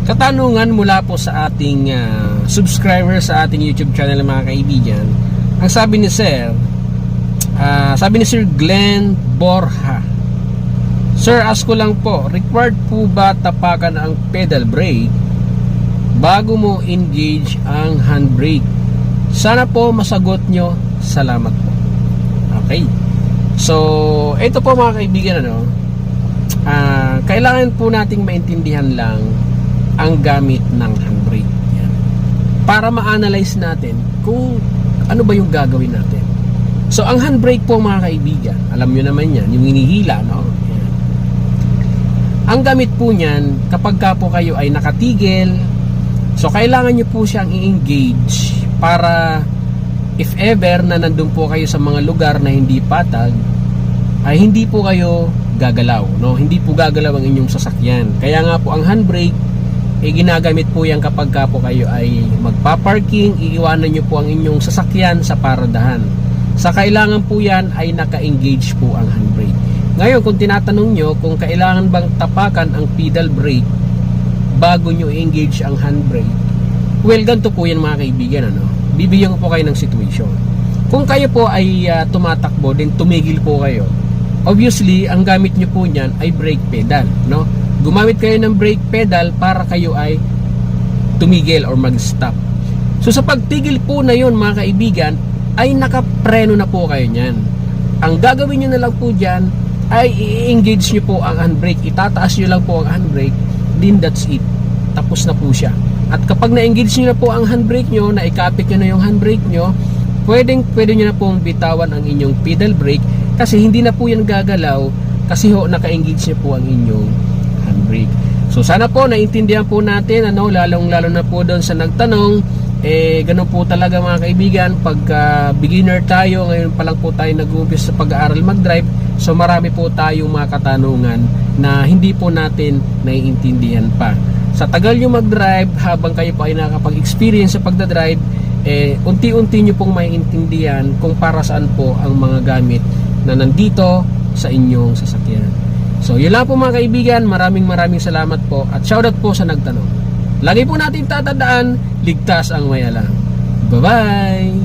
katanungan mula po sa ating subscriber sa ating YouTube channel, mga kaibigan. Ang sabi ni Sir Glenn Borja, Sir, ask ko lang po, required po ba tapakan ang pedal brake bago mo engage ang handbrake? Sana po masagot nyo. Salamat po. Okay. So, ito po mga kaibigan, kailangan po nating maintindihan lang ang gamit ng handbrake. Yan. Para ma-analyze natin kung ano ba yung gagawin natin. So, ang handbrake po mga kaibigan, alam nyo naman yan, yung hinihila, no? Yan. Ang gamit po niyan, kapag ka po kayo ay nakatigil, so kailangan nyo po siyang i-engage para if ever na nandun po kayo sa mga lugar na hindi patag, ay hindi po kayo gagalaw, no? Hindi po gagalaw ang inyong sasakyan. Kaya nga po ang handbrake ginagamit po yan kapag ka po kayo ay magpa-parking, iiwanan nyo po ang inyong sasakyan sa paradahan. Sa kailangan po yan ay naka-engage po ang handbrake. Ngayon, kung tinatanong nyo kung kailangan bang tapakan ang pedal brake bago nyo i-engage ang handbrake, well, ganito po yan mga kaibigan, bibigyan ko po kayo ng situation. Kung kayo po ay tumatakbo, then tumigil po kayo, obviously, ang gamit nyo po niyan ay brake pedal, no? Gumamit kayo ng brake pedal para kayo ay tumigil or mag-stop. So sa pagtigil po na yun mga kaibigan, ay nakapreno na po kayo niyan. Ang gagawin nyo na lang po dyan ay i-engage nyo po ang handbrake. Itataas nyo lang po ang handbrake, then that's it. Tapos na po siya. At kapag na-engage nyo na po ang handbrake nyo, na-ikapit nyo na yung handbrake nyo, pwede nyo na pong bitawan ang inyong pedal brake kasi hindi na po yan gagalaw kasi naka-engage nyo po ang inyong handbrake. So sana po naintindihan po natin, lalong lalo na po doon sa nagtanong, ganun po talaga mga kaibigan, pag beginner tayo, ngayon pa lang po tayo nag-uumpisa sa pag-aaral mag-drive, so marami po tayong mga katanungan na hindi po natin naiintindihan pa. Sa tagal nyo mag-drive, habang kayo po ay nakapag-experience sa pagdadrive, unti-unti nyo pong maiintindihan kung para saan po ang mga gamit na nandito sa inyong sasakyan. So yun lang po mga kaibigan, maraming salamat po at shoutout po sa nagtanong. Lagi po natin tatandaan, ligtas ang may alam. Bye-bye!